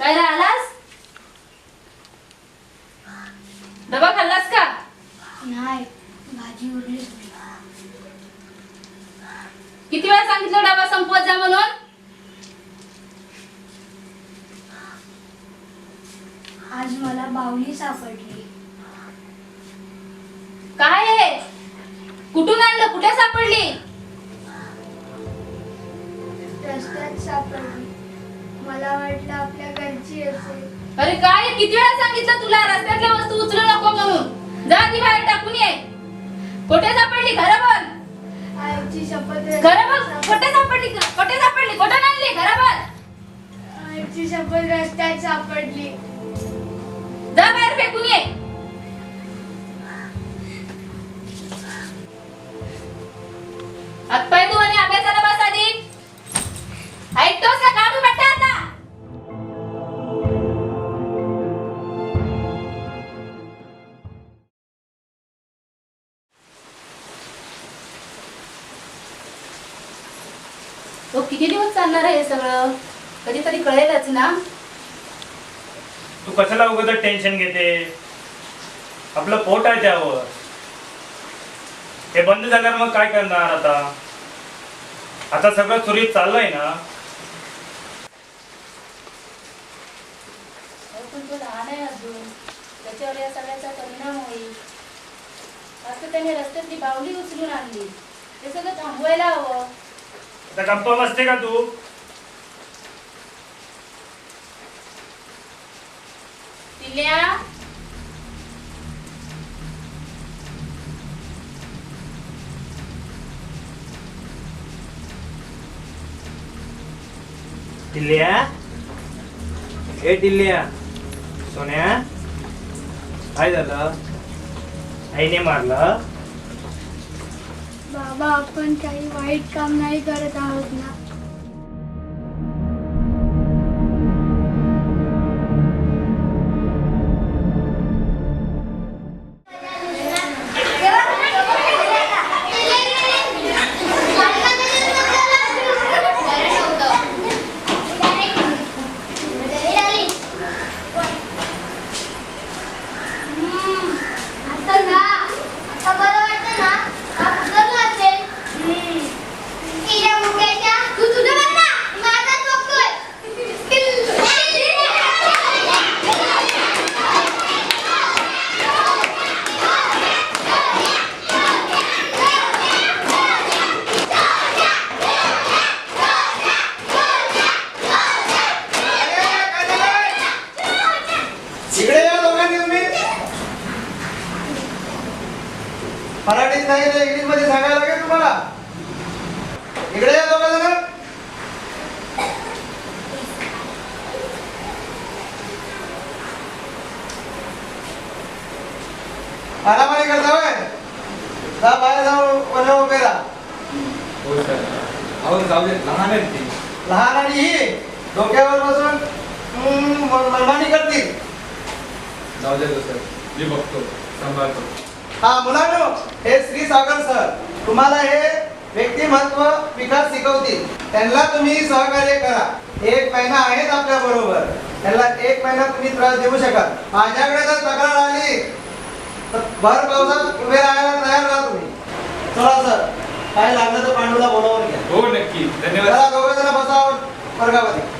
काय आलास? डबा खाल्लास का? नाही, भाजी उरली. किती वेळा सांगितलं डबा संपवत जा म्हणून? आज मला बाहुली सापडली. काय आहे? कुठून आणलं? कुठे सापडली? रस्त्यात सापडली. मला वाटलं आपल्या घरची असेल. अरे काय आहे? किती वेळा सांगितलं तुला रस्त्यातल्या वस्तू उचलू नको म्हणून? जा ती बाहेर टाकून ये. कुठे सापडली? घरा बोल. आईची शपथ. घरा बोल. कुठे सापडली? कुठे सापडली? कुठून आणली? घरा बोल. आईची शपथ रस्त्यात सापडली. जा बाहेर फेकून ये. हातपाय धुवून आणि अभ्यासाला बस आधी. ऐकतोस का? काढू बट्टा आता. तो किती दिवस चालणार आहे हे सगळं? कधीतरी कळेलच ना. तू कशाला उगाच टेन्शन घेते? आपलं पोट आहे त्यावर. हे बंद झाल्यावर मग काय करणार आता? आता सगळं सुरळीत चाललंय ना? पण तो लहान आहे अजून. त्याच्यावर या सगळ्याचा परिणाम होईल. असं त्याने रस्त्यातली बाहुली उचलून आणली. ते सगळं थांबवायला हवं. आता गप्पा बसते का तू? टिल्या, टिल्ल्या, ए टिल्ल्या, सोन्या, काय झालं? आईने मारलं? बाबा, आपण काही वाईट काम नाही करत आहोत ना. मराठीत नाही तर इंग्लिश मध्ये सांगायला लागेल तुम्हाला. इकडे या दोघं जण. मारामारी करता होय? जा बाहेर जाऊन वजा उभे राहा. हो सर. अहो जाऊ दे, लहान आहेत ती. लहान आणि ही डोक्यावर बसून मनमानी करतील. जाऊ दे सर, मी बघतो, सांभाळतो. हा मुलांनो, हे श्री सागर सर तुम्हाला हे व्यक्तिमत्व विकास शिकवतील. त्यांना तुम्ही सहकार्य करा. 1 महिना आहेत आपल्या बरोबर. त्यांना 1 महिना तुम्ही त्रास देऊ शकाल. माझ्याकडे जर तक्रार आली तर भर पावसात उभे राहायला तयार राहा तुम्ही. चला सर, काय लागलं तर पांडूला बोलावून घ्या. हो नक्की, धन्यवाद. चला दोघे जण बसा वर्गामध्ये.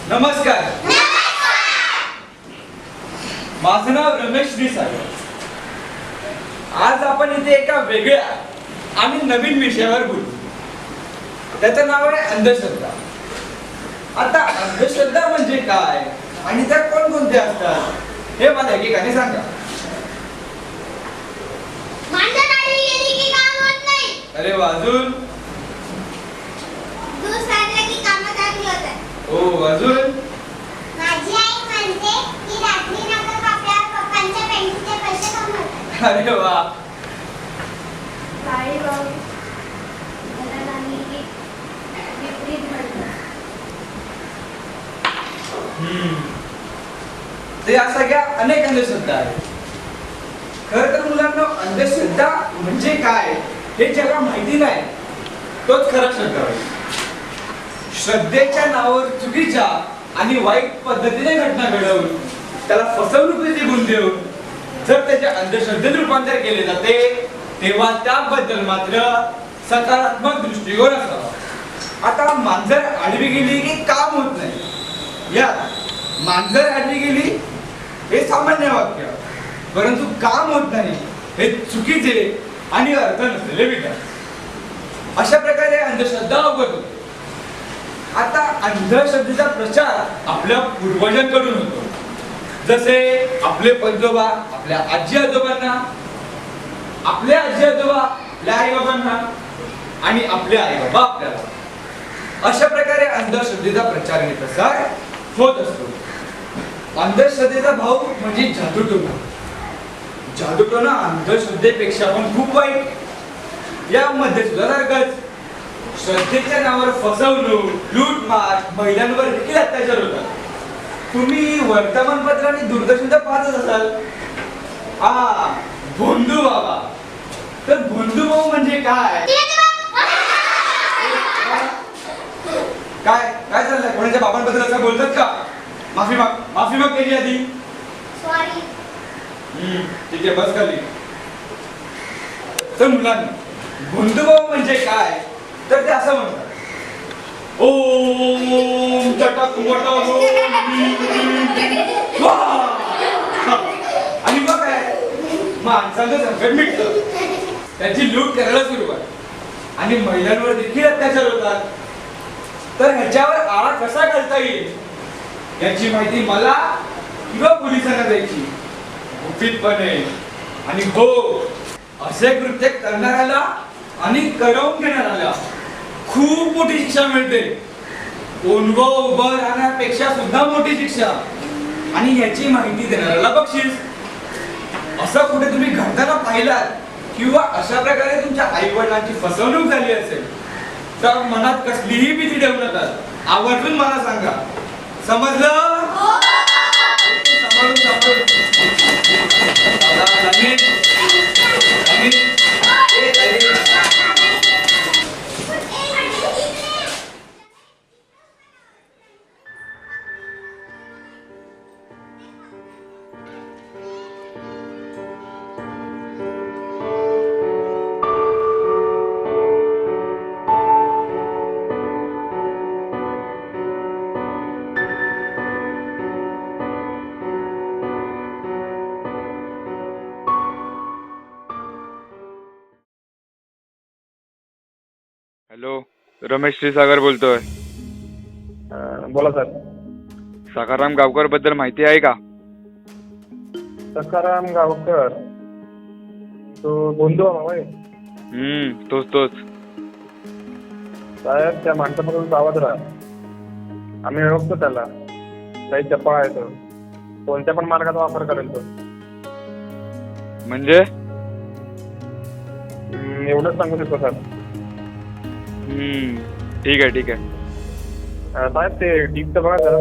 नमस्कार. माझं नाव रमेश सागर. आज आपण इथे एका वेगळ्या आणि नवीन विषयावर बोलू. त्याचं नाव आहे अंधश्रद्धा. आता अंधश्रद्धा म्हणजे काय आणि त्या कोणकोणत्या असतात हे मला एकेकाने सांगा. अरे वा, अजून? हो, अजून? अरे वा. ते या सगळ्या अनेक अंधश्रद्धा आहेत. खरं तर मुलांना अंधश्रद्धा म्हणजे काय हे ज्याला माहिती नाही तोच खरा श्रद्धा होय. श्रद्धेच्या नावावर चुकीच्या आणि वाईट पद्धतीने घटना घडवून त्याला फसवणुकीचे गुण देऊन जर त्याच्या अंधश्रद्धेत रूपांतर केले जाते तेव्हा त्याबद्दल मात्र सकारात्मक दृष्टिकोन असावा. आता मांजर आडवी गेली की काम होत नाही. यात मांजर आडवी गेली हे सामान्य वाक्य, परंतु काम होत नाही हे चुकीचे आणि अर्थ नसलेले विचार. अशा प्रकारे अंधश्रद्धा अवगत होते. आता अंधश्रद्धेचा प्रचार आपल्या पूर्वजांकडून होतो. जसे आपले पंजोबा आपल्या आजी आजोबांना, आपले आजी आजोबा आपल्या आई बाबांना आणि आपले आई बाबा आपल्याला. अशा प्रकारे अंधश्रद्धेचा प्रचार आणि प्रसार होत असतो. अंधश्रद्धेचा भाव म्हणजे जादूटोणा. जादूटोणा अंधश्रद्धेपेक्षा पण खूप वाईट. यामध्ये सुद्धा सारखंच श्रद्धेच्या नावावर फसवणूक, लूटमार, महिलांवर देखील अत्याचार होतात. तुम्ही वर्तमानपत्र आणि दूरदर्शनचा पाहतच असाल. भोंदू बाबा. तर भोंदू भाऊ म्हणजे काय? काय काय चाललंय? कोणाच्या बाबांबद्दल असं बोलतात का? माफी माग केली आधी. सॉरी. ठीक आहे, बस खाली. तर मुलांना भोंदूभाऊ म्हणजे काय तर ते असं म्हणतात, ओम चटक मटक आणि मग काय माणसाचं संकट मिटतं. त्याची लूट करायला सुरुवात आणि महिलांवर देखील अत्याचार होतात. तर ह्याच्यावर आळा कसा घालता येईल याची माहिती मला किंवा पोलिसांना द्यायची गुपितपणे. आणि हो, असे कृत्य करणाऱ्याला आणि करवून घेणाऱ्याला खूप मोठी शिक्षा मिळते. उभं राहण्यापेक्षा सुद्धा मोठी शिक्षा आणि याची माहिती देणाऱ्याला बक्षीस. असं कुठे तुम्ही घडताना पाहिलात किंवा अशा प्रकारे तुमच्या आई वडिलांची फसवणूक झाली असेल तर मनात कसलीही भीती ठेवू नका. आवर्जून मला सांगा. समजलं? हॅलो, रमेश क्षीरसागर बोलतोय. बोला सर. सखाराम गावकर बद्दल माहिती आहे का? सखाराम गावकर तो बोंधू होय. तोच. साहेब त्या माणसापासून सावध राहा. आम्ही ओळखतो त्याला. काही चपळ आहे तो. कोणत्या पण मार्गाचा वापर करेल तो. म्हणजे एवढंच सांगू शकतो सर. ठीक आहे. साहेब ते टीपचं बघा जरा.